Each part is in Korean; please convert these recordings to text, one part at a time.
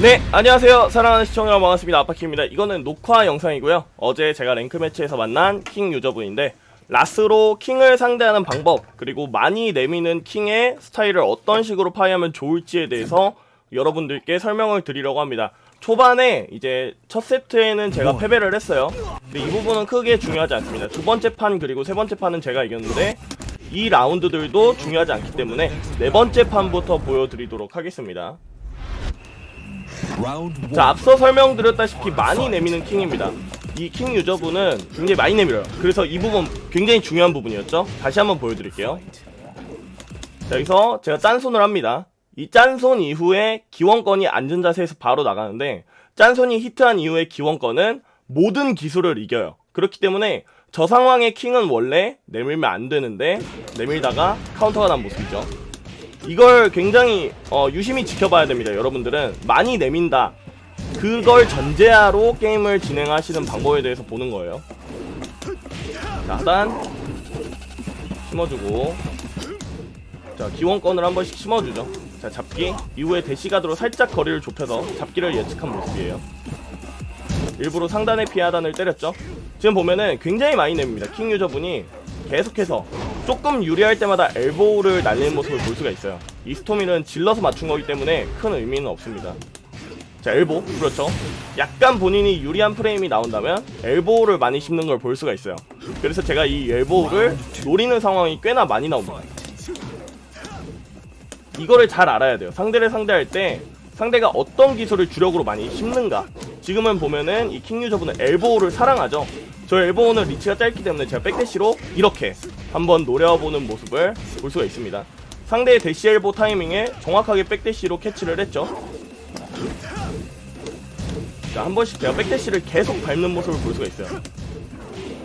네, 안녕하세요. 사랑하는 시청자 여러분, 반갑습니다. 아빠키입니다. 이거는 녹화 영상이고요. 어제 제가 랭크 매치에서 만난 킹 유저분인데 라스로 킹을 상대하는 방법, 그리고 많이 내미는 킹의 스타일을 어떤 식으로 파이하면 좋을지에 대해서 여러분들께 설명을 드리려고 합니다. 초반에 이제 첫 세트에는 제가 패배를 했어요. 근데 이 부분은 크게 중요하지 않습니다. 두 번째 판 그리고 세 번째 판은 제가 이겼는데 이 라운드들도 중요하지 않기 때문에 네 번째 판부터 보여드리도록 하겠습니다. 자, 앞서 설명드렸다시피 많이 내미는 킹입니다. 이 킹 유저분은 굉장히 많이 내밀어요. 그래서 이 부분 굉장히 중요한 부분이었죠. 다시 한번 보여드릴게요. 자, 여기서 제가 짠손을 합니다. 이 짠손 이후에 기원권이 앉은 자세에서 바로 나가는데, 짠손이 히트한 이후에 기원권은 모든 기술을 이겨요. 그렇기 때문에 저 상황의 킹은 원래 내밀면 안 되는데 내밀다가 카운터가 난 모습이죠. 이걸 굉장히 유심히 지켜봐야 됩니다. 여러분들은 많이 내민다, 그걸 전제하로 게임을 진행하시는 방법에 대해서 보는 거예요. 자, 하단 심어주고, 자, 기원권을 한 번씩 심어주죠. 자, 잡기 이후에 대시가드로 살짝 거리를 좁혀서 잡기를 예측한 모습이에요. 일부러 상단의 피하단을 때렸죠. 지금 보면은 굉장히 많이 냅니다. 킹 유저분이 계속해서 조금 유리할 때마다 엘보우를 날리는 모습을 볼 수가 있어요. 이 스토미는 질러서 맞춘 거기 때문에 큰 의미는 없습니다. 자, 엘보, 그렇죠. 약간 본인이 유리한 프레임이 나온다면 엘보우를 많이 씹는 걸 볼 수가 있어요. 그래서 제가 이 엘보우를 노리는 상황이 꽤나 많이 나옵니다. 이거를 잘 알아야 돼요. 상대를 상대할 때 상대가 어떤 기술을 주력으로 많이 씹는가. 지금은 보면은 이 킹 유저분은 엘보우를 사랑하죠. 저 엘보우는 리치가 짧기 때문에 제가 백대시로 이렇게 한번 노려보는 모습을 볼 수가 있습니다. 상대의 대시 엘보 타이밍에 정확하게 백대시로 캐치를 했죠. 자, 한 번씩 제가 백대시를 계속 밟는 모습을 볼 수가 있어요.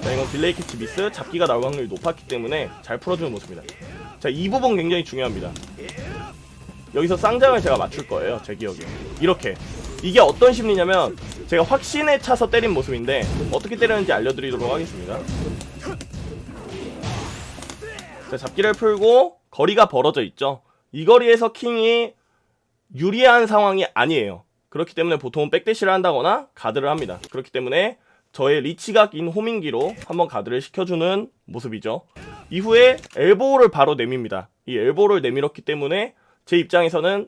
자, 이건 딜레이 캐치 미스, 잡기가 나올 확률이 높았기 때문에 잘 풀어주는 모습입니다. 자, 이 부분 굉장히 중요합니다. 여기서 쌍장을 제가 맞출 거예요. 제 기억에 이렇게. 이게 어떤 심리냐면 제가 확신에 차서 때린 모습인데 어떻게 때렸는지 알려드리도록 하겠습니다. 자, 잡기를 풀고 거리가 벌어져 있죠. 이 거리에서 킹이 유리한 상황이 아니에요. 그렇기 때문에 보통은 백대시를 한다거나 가드를 합니다. 그렇기 때문에 저의 리치각인 호밍기로 한번 가드를 시켜주는 모습이죠. 이후에 엘보우를 바로 내밉니다. 이 엘보우를 내밀었기 때문에 제 입장에서는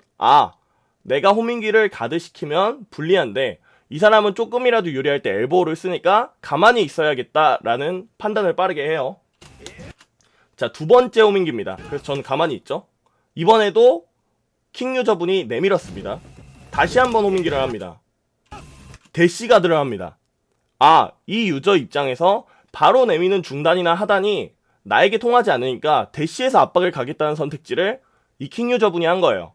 내가 호밍기를 가드시키면 불리한데 이 사람은 조금이라도 유리할 때 엘보우를 쓰니까 가만히 있어야겠다라는 판단을 빠르게 해요. 자, 두 번째 호밍기입니다. 그래서 저는 가만히 있죠. 이번에도 킹 유저분이 내밀었습니다. 다시 한번 호밍기를 합니다. 대시 가드를 합니다. 이 유저 입장에서 바로 내미는 중단이나 하단이 나에게 통하지 않으니까 대시에서 압박을 가겠다는 선택지를 이 킹 유저분이 한 거예요.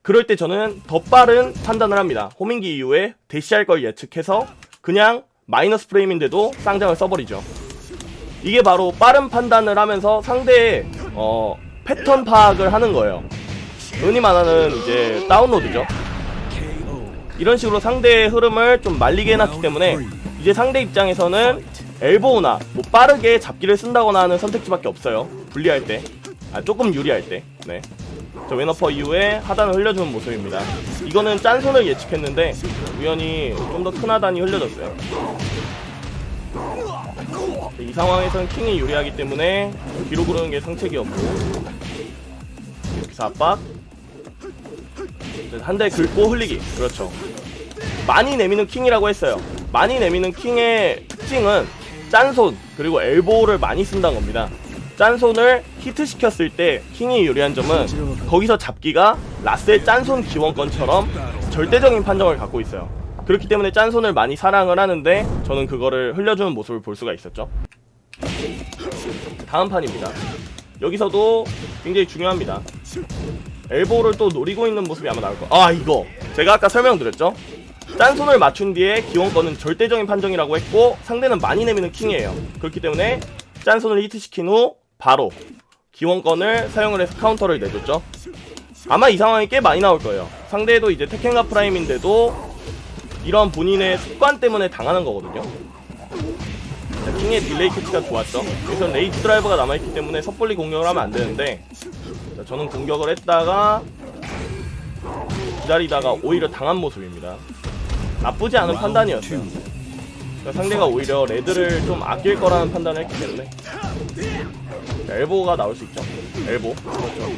그럴 때 저는 더 빠른 판단을 합니다. 호밍기 이후에 대시할 걸 예측해서 그냥 마이너스 프레임인데도 쌍장을 써버리죠. 이게 바로 빠른 판단을 하면서 상대의 패턴 파악을 하는 거예요. 흔히 말하는 이제 다운로드죠. 이런 식으로 상대의 흐름을 좀 말리게 해놨기 때문에 이제 상대 입장에서는 엘보우나 뭐 빠르게 잡기를 쓴다거나 하는 선택지밖에 없어요. 불리할 때, 조금 유리할 때. 네. 저 왼어퍼 이후에 하단을 흘려주는 모습입니다. 이거는 짠손을 예측했는데 우연히 좀 더 큰 하단이 흘려졌어요. 이 상황에서는 킹이 유리하기 때문에 뒤로 구르는 게 상책이었고, 여기서 압박, 한 대 긁고 흘리기. 그렇죠. 많이 내미는 킹이라고 했어요. 많이 내미는 킹의 특징은 짠손 그리고 엘보우를 많이 쓴다는 겁니다. 짠손을 히트시켰을 때 킹이 유리한 점은 거기서 잡기가 라스의 짠손 기원권처럼 절대적인 판정을 갖고 있어요. 그렇기 때문에 짠손을 많이 사랑을 하는데 저는 그거를 흘려주는 모습을 볼 수가 있었죠. 다음 판입니다. 여기서도 굉장히 중요합니다. 엘보우를 또 노리고 있는 모습이 아마 나올 거예요. 이거 제가 아까 설명드렸죠. 짠손을 맞춘 뒤에 기원권은 절대적인 판정이라고 했고 상대는 많이 내미는 킹이에요. 그렇기 때문에 짠손을 히트시킨 후 바로 기원권을 사용을 해서 카운터를 내줬죠. 아마 이 상황이 꽤 많이 나올 거예요. 상대도 이제 테켄가 프라임인데도 이런 본인의 습관 때문에 당하는 거거든요. 자, 킹의 딜레이 캐치가 좋았죠. 여기서 레이지 드라이버가 남아있기 때문에 섣불리 공격을 하면 안 되는데, 자, 저는 공격을 했다가 기다리다가 오히려 당한 모습입니다. 나쁘지 않은 판단이었어요. 그러니까 상대가 오히려 레드를 좀 아낄 거라는 판단을 했기 때문에. 자, 엘보가 나올 수 있죠. 엘보. 그렇죠.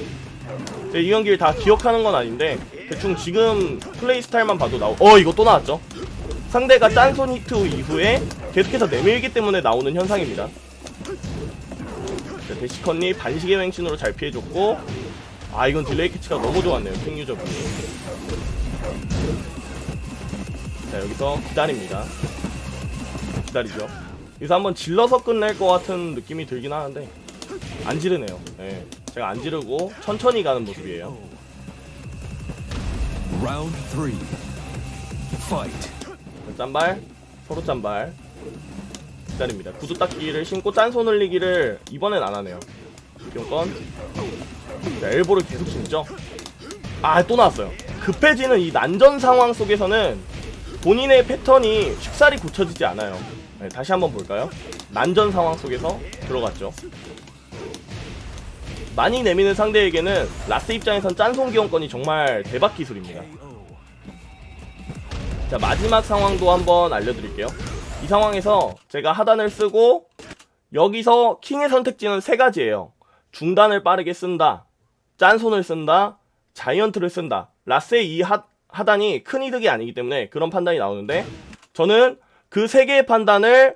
이 경기를 다 기억하는 건 아닌데 대충 지금 플레이 스타일만 봐도 이거 또 나왔죠. 상대가 짠손 히트 이후에 계속해서 내밀기 때문에 나오는 현상입니다. 자, 데시컨이 반시계 맹신으로 잘 피해줬고, 이건 딜레이 캐치가 너무 좋았네요. 킹 유저분이. 자, 여기서 기다립니다. 기다리죠. 여기서 한번 질러서 끝낼 것 같은 느낌이 들긴 하는데 안 지르네요. 네, 제가 안 지르고 천천히 가는 모습이에요. Round 3. Fight. 짠발, 서로 짠발. 기다립니다. 구두 닦기를 신고 짠손 흘리기를 이번엔 안 하네요. 기용권. 자, 엘보를 계속 신죠. 또 나왔어요. 급해지는 이 난전 상황 속에서는 본인의 패턴이 쉽사리 고쳐지지 않아요. 네, 다시 한번 볼까요? 난전 상황 속에서 들어갔죠. 많이 내미는 상대에게는 라스 입장에선 짠손 기용권이 정말 대박 기술입니다. 자, 마지막 상황도 한번 알려드릴게요. 이 상황에서 제가 하단을 쓰고 여기서 킹의 선택지는 세 가지예요. 중단을 빠르게 쓴다, 짠손을 쓴다, 자이언트를 쓴다. 라스의 이 하단이 큰 이득이 아니기 때문에 그런 판단이 나오는데, 저는 그 세 개의 판단을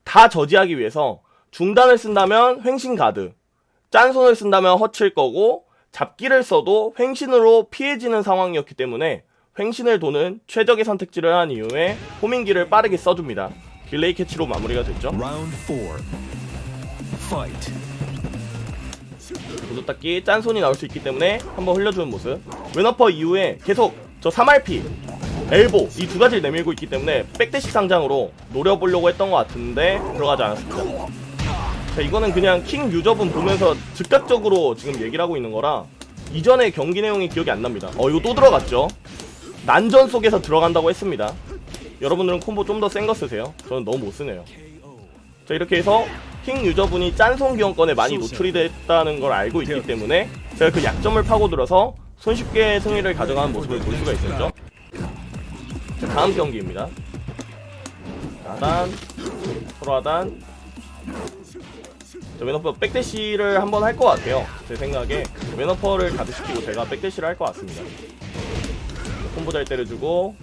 다 저지하기 위해서 중단을 쓴다면 횡신 가드, 짠손을 쓴다면 허칠 거고, 잡기를 써도 횡신으로 피해지는 상황이었기 때문에 횡신을 도는 최적의 선택지를 한 이후에 호밍기를 빠르게 써줍니다. 딜레이 캐치로 마무리가 됐죠. Round 4. Fight. 구두 닦기, 짠손이 나올 수 있기 때문에 한번 흘려주는 모습. 왼어퍼 이후에 계속 저 3RP, 엘보 이 두 가지를 내밀고 있기 때문에 백대시 상장으로 노려보려고 했던 것 같은데 들어가지 않았습니다. 자, 이거는 그냥 킹 유저분 보면서 즉각적으로 지금 얘기를 하고 있는 거라 이전의 경기 내용이 기억이 안 납니다. 이거 또 들어갔죠. 난전 속에서 들어간다고 했습니다. 여러분들은 콤보 좀 더 센 거 쓰세요. 저는 너무 못 쓰네요. 자, 이렇게 해서 킹 유저분이 짠손 기원권에 많이 노출이 됐다는 걸 알고 있기 때문에 제가 그 약점을 파고들어서 손쉽게 승리를 가져가는 모습을 볼 수가 있었죠. 자, 다음 경기입니다. 하단, 서로 하단. 자, 왼어퍼 백대시를 한번 할 것 같아요. 제 생각에 왼어퍼를 가드시키고 제가 백대시를 할 것 같습니다. 콤보 잘 때려주고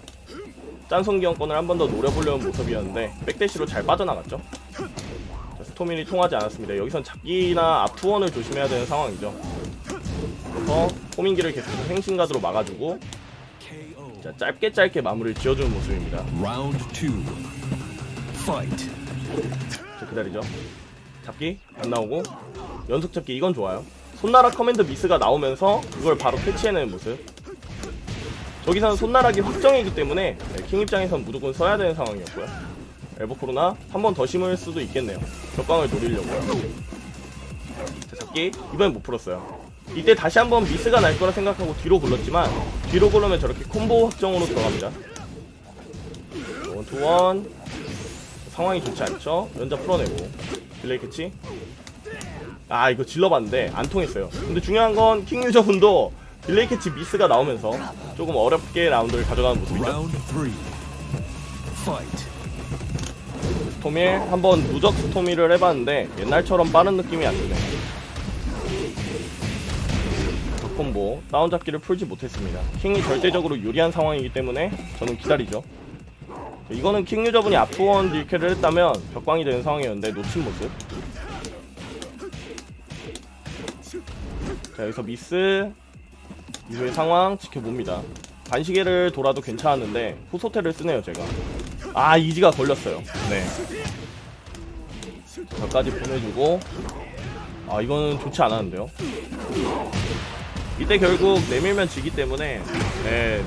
짠손 기원권을 한 번 더 노려보려는 모습이었는데 백대시로 잘 빠져나갔죠. 자, 스토밀이 통하지 않았습니다. 여기선 잡기나 앞투원을 조심해야 되는 상황이죠. 그래서 호밍기를 계속해서 횡신가드로 막아주고, 자, 짧게 마무리를 지어주는 모습입니다. Round 2. Fight. 자, 기다리죠. 잡기 안 나오고 연속 잡기, 이건 좋아요. 손나락 커맨드 미스가 나오면서 그걸 바로 캐치해내는 모습. 저기서는 손나락이 확정이기 때문에 킹 입장에선 무조건 써야 되는 상황이었고요. 엘보 코로나 한 번 더 심을 수도 있겠네요. 격광을 노리려고요. 자, 잡기 이번엔 못 풀었어요. 이때 다시 한번 미스가 날 거라 생각하고 뒤로 굴렀지만, 뒤로 굴르면 저렇게 콤보 확정으로 들어갑니다. 원투원. 상황이 좋지 않죠. 연자 풀어내고 딜레이 캐치. 이거 질러봤는데 안 통했어요. 근데 중요한 건 킹 유저분도 딜레이 캐치 미스가 나오면서 조금 어렵게 라운드를 가져가는 모습이죠. Round 3. Fight. 스토밀 한번 누적 스토밀을 해봤는데 옛날처럼 빠른 느낌이 안 드네요. 콤보 다운 잡기를 풀지 못했습니다. 킹이 절대적으로 유리한 상황이기 때문에 저는 기다리죠. 이거는 킹 유저분이 앞투원 딜캐를 했다면 벽광이 되는 상황이었는데 놓친 모습. 자, 여기서 미스 이후의 상황 지켜봅니다. 반시계를 돌아도 괜찮았는데 후소태를 쓰네요. 제가 이지가 걸렸어요. 네, 저까지 보내주고 이거는 좋지 않았는데요. 이때 결국 내밀면 지기 때문에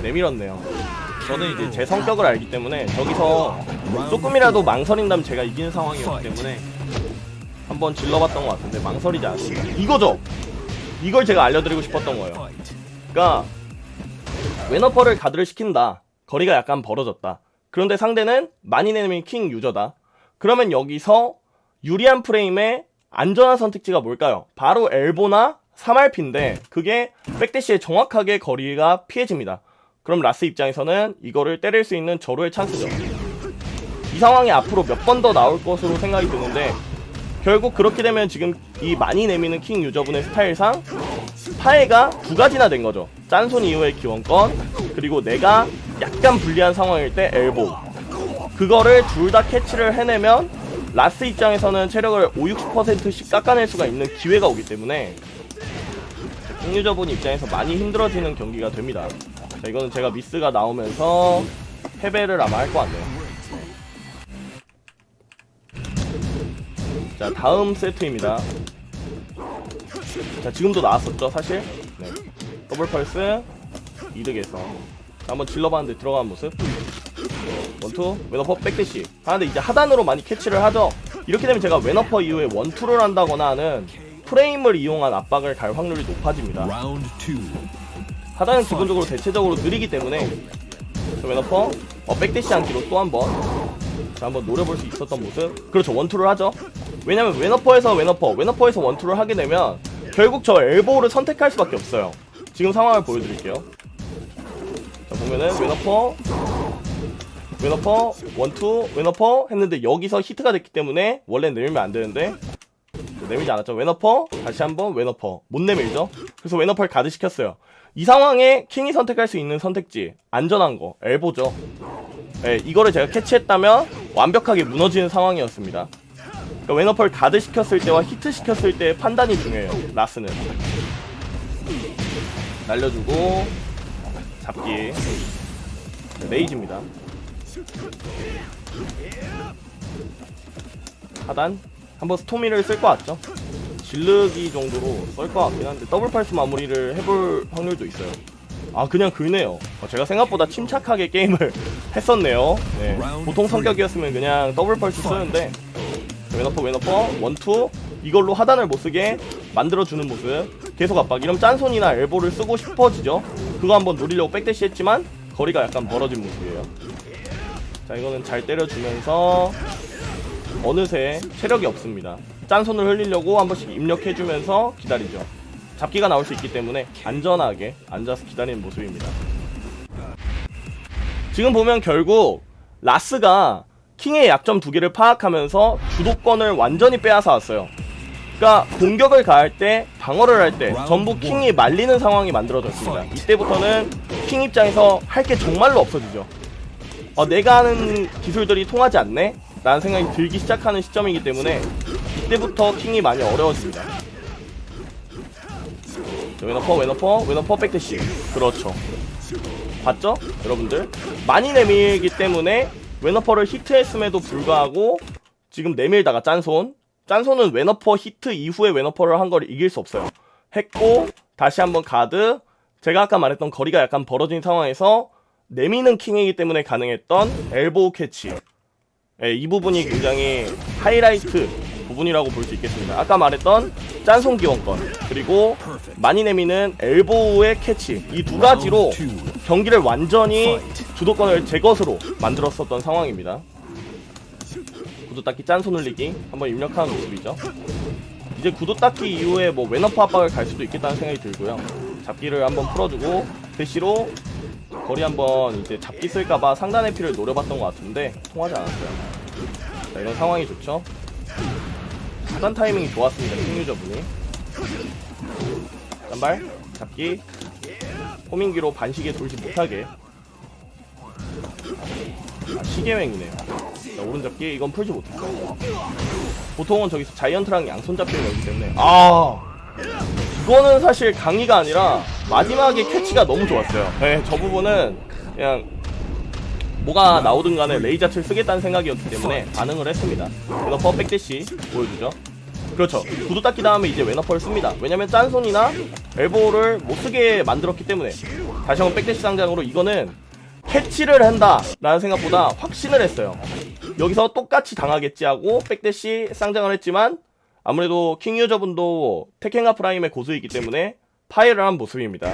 내밀었네요. 저는 이제 제 성격을 알기 때문에 저기서 조금이라도 망설인다면 제가 이기는 상황이었기 때문에 한번 질러봤던 것 같은데 망설이지 않습니다. 이거죠. 이걸 제가 알려드리고 싶었던 거예요. 그러니까 왼어퍼를 가드를 시킨다. 거리가 약간 벌어졌다. 그런데 상대는 많이 내밀 킹 유저다. 그러면 여기서 유리한 프레임의 안전한 선택지가 뭘까요? 바로 엘보나 3RP인데 그게 백대시에 정확하게 거리가 피해집니다. 그럼 라스 입장에서는 이거를 때릴 수 있는 절호의 찬스죠. 이 상황이 앞으로 몇 번 더 나올 것으로 생각이 드는데, 결국 그렇게 되면 지금 이 많이 내미는 킹 유저분의 스타일상 파해가 두 가지나 된 거죠. 짠손 이후의 기원권, 그리고 내가 약간 불리한 상황일 때 엘보. 그거를 둘 다 캐치를 해내면 라스 입장에서는 체력을 50~60%씩 깎아낼 수가 있는 기회가 오기 때문에 킹 유저분 입장에서 많이 힘들어지는 경기가 됩니다. 자, 이거는 제가 미스가 나오면서 패배를 아마 할 것 같네요. 자, 다음 세트입니다. 자, 지금도 나왔었죠 사실. 네. 더블 펄스 이득에서 한번 질러봤는데 들어가는 모습. 원투 왼어퍼 백대시 하는데 이제 하단으로 많이 캐치를 하죠. 이렇게 되면 제가 왼어퍼 이후에 원투를 한다거나 하는 프레임을 이용한 압박을 갈 확률이 높아집니다. Round 2. 하단은 기본적으로 대체적으로 느리기 때문에 왼어퍼 백대시 한기로 또 한번 한번 노려볼 수 있었던 모습. 그렇죠, 원투를 하죠. 왜냐면 왼어퍼에서 왼어퍼에서 원투를 하게 되면 결국 저 엘보우를 선택할 수밖에 없어요. 지금 상황을 보여드릴게요. 자, 보면은 왼어퍼 원투 왼어퍼 했는데 여기서 히트가 됐기 때문에 원래 내밀면 안 되는데 내밀지 않았죠. 왼어퍼 다시 한번 왼어퍼 못 내밀죠. 그래서 왼어퍼를 가드 시켰어요. 이 상황에 킹이 선택할 수 있는 선택지 안전한 거 엘보죠. 네, 이거를 제가 캐치했다면 완벽하게 무너지는 상황이었습니다. 그러니까 왼어퍼를 가드 시켰을 때와 히트 시켰을 때의 판단이 중요해요. 라스는 날려주고 잡기. 레이즈입니다. 하단 한번 스토미를 쓸 것 같죠. 질르기 정도로 쓸 것 같긴 한데 더블 팔스 마무리를 해볼 확률도 있어요. 아, 그냥 긁네요. 제가 생각보다 침착하게 게임을 했었네요. 네. 보통 성격이었으면 그냥 더블 펄스 쓰는데 왼어퍼 원투 이걸로 하단을 못쓰게 만들어주는 모습. 계속 압박. 이러면 짠손이나 엘보를 쓰고 싶어지죠. 그거 한번 노리려고 백대시 했지만 거리가 약간 멀어진 모습이에요. 자, 이거는 잘 때려주면서 어느새 체력이 없습니다. 짠손을 흘리려고 한 번씩 입력해주면서 기다리죠. 잡기가 나올 수 있기 때문에 안전하게 앉아서 기다리는 모습입니다. 지금 보면 결국 라스가 킹의 약점 두 개를 파악하면서 주도권을 완전히 빼앗아 왔어요. 그러니까 공격을 가할 때 방어를 할 때 전부 킹이 말리는 상황이 만들어졌습니다. 이때부터는 킹 입장에서 할 게 정말로 없어지죠. 내가 하는 기술들이 통하지 않네? 라는 생각이 들기 시작하는 시점이기 때문에 이때부터 킹이 많이 어려워집니다. 왼어퍼 백대시. 그렇죠. 봤죠? 여러분들 많이 내밀기 때문에 왼어퍼를 히트했음에도 불구하고 지금 내밀다가 짠손은 왼어퍼 히트 이후에 왼어퍼를 한 걸 이길 수 없어요. 했고 다시 한번 가드. 제가 아까 말했던 거리가 약간 벌어진 상황에서 내미는 킹이기 때문에 가능했던 엘보우 캐치. 네, 이 부분이 굉장히 하이라이트 부분이라고 볼 수 있겠습니다. 아까 말했던 짠손 기원권 그리고 많이 내미는 엘보우의 캐치, 이 두 가지로 경기를 완전히 주도권을 제 것으로 만들었었던 상황입니다. 구두 닦기 짠손 흘리기 한번 입력하는 모습이죠. 이제 구두 닦기 이후에 뭐 왼어퍼 압박을 갈 수도 있겠다는 생각이 들고요. 잡기를 한번 풀어주고 대시로 거리 한번 이제 잡기 쓸까봐 상단의 피를 노려봤던 것 같은데 통하지 않았어요. 자, 이런 상황이 좋죠. 하단 타이밍이 좋았습니다. 킹 유저분이 짠발 잡기 호밍기로 반시계 돌지 못하게. 시계맹이네요. 자, 오른잡기 이건 풀지 못했어요. 보통은 저기서 자이언트랑 양손 잡기를 열기 때문에 이거는 사실 강의가 아니라 마지막에 캐치가 너무 좋았어요. 네, 저 부분은 그냥 뭐가 나오든 간에 레이저를 쓰겠다는 생각이었기 때문에 반응을 했습니다. 왼어퍼 백대시 보여주죠. 그렇죠. 구두 닦기 다음에 이제 왼어퍼를 씁니다. 왜냐면 짠손이나 엘보를 못쓰게 만들었기 때문에. 다시 한번 백대시 상장으로 이거는 캐치를 한다 라는 생각보다 확신을 했어요. 여기서 똑같이 당하겠지 하고 백대시 쌍장을 했지만 아무래도 킹 유저분도 테켄과 프라임의 고수이기 때문에 파이를 한 모습입니다.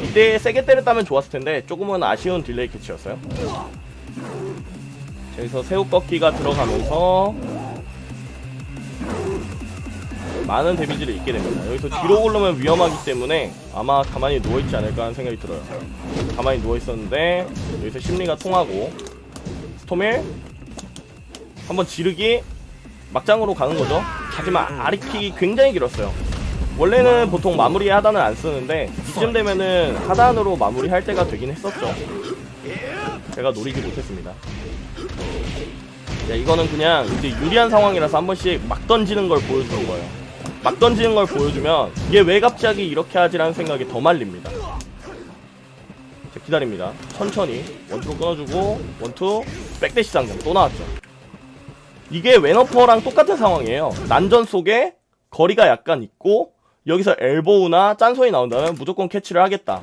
이때 세게 때렸다면 좋았을 텐데 조금은 아쉬운 딜레이 캐치였어요. 여기서 새우 꺾기가 들어가면서 많은 데미지를 입게 됩니다. 여기서 뒤로 굴르면 위험하기 때문에 아마 가만히 누워있지 않을까 하는 생각이 들어요. 가만히 누워있었는데 여기서 심리가 통하고 스톰일 한번 지르기 막장으로 가는 거죠. 하지만 아리킥이 굉장히 길었어요. 원래는 보통 마무리 하단을 안 쓰는데 이쯤 되면은 하단으로 마무리할 때가 되긴 했었죠. 제가 노리지 못했습니다. 자, 이거는 그냥 이제 유리한 상황이라서 한 번씩 막 던지는 걸 보여주는 거예요. 막 던지는 걸 보여주면 얘 왜 갑자기 이렇게 하지라는 생각이 더 말립니다. 자, 기다립니다. 천천히 원투로 끊어주고 원투 백대시 상점 또 나왔죠. 이게 웬어퍼랑 똑같은 상황이에요. 난전 속에 거리가 약간 있고 여기서 엘보우나 짠소이 나온다면 무조건 캐치를 하겠다.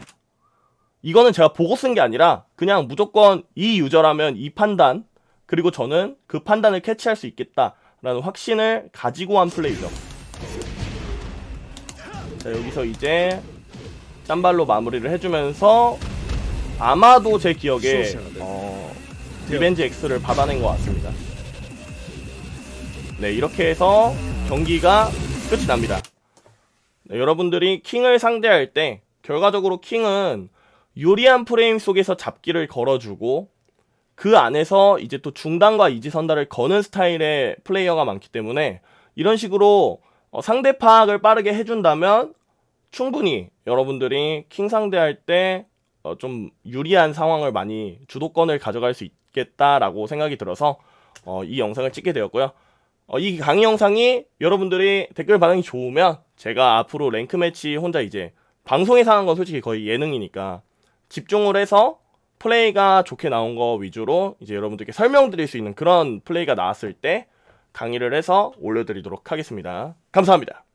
이거는 제가 보고 쓴 게 아니라 그냥 무조건 이 유저라면 이 판단 그리고 저는 그 판단을 캐치할 수 있겠다라는 확신을 가지고 한 플레이죠. 자, 여기서 이제 짠발로 마무리를 해주면서 아마도 제 기억에 리벤지 X를 받아낸 것 같습니다. 네, 이렇게 해서 경기가 끝이 납니다. 네, 여러분들이 킹을 상대할 때 결과적으로 킹은 유리한 프레임 속에서 잡기를 걸어주고 그 안에서 이제 또 중단과 이지선다를 거는 스타일의 플레이어가 많기 때문에 이런 식으로 상대 파악을 빠르게 해준다면 충분히 여러분들이 킹 상대할 때 좀 유리한 상황을 많이 주도권을 가져갈 수 있겠다라고 생각이 들어서 이 영상을 찍게 되었고요. 이 강의 영상이 여러분들이 댓글 반응이 좋으면 제가 앞으로 랭크 매치 혼자 이제 방송에서 하는 건 솔직히 거의 예능이니까 집중을 해서 플레이가 좋게 나온 거 위주로 이제 여러분들께 설명드릴 수 있는 그런 플레이가 나왔을 때 강의를 해서 올려드리도록 하겠습니다. 감사합니다.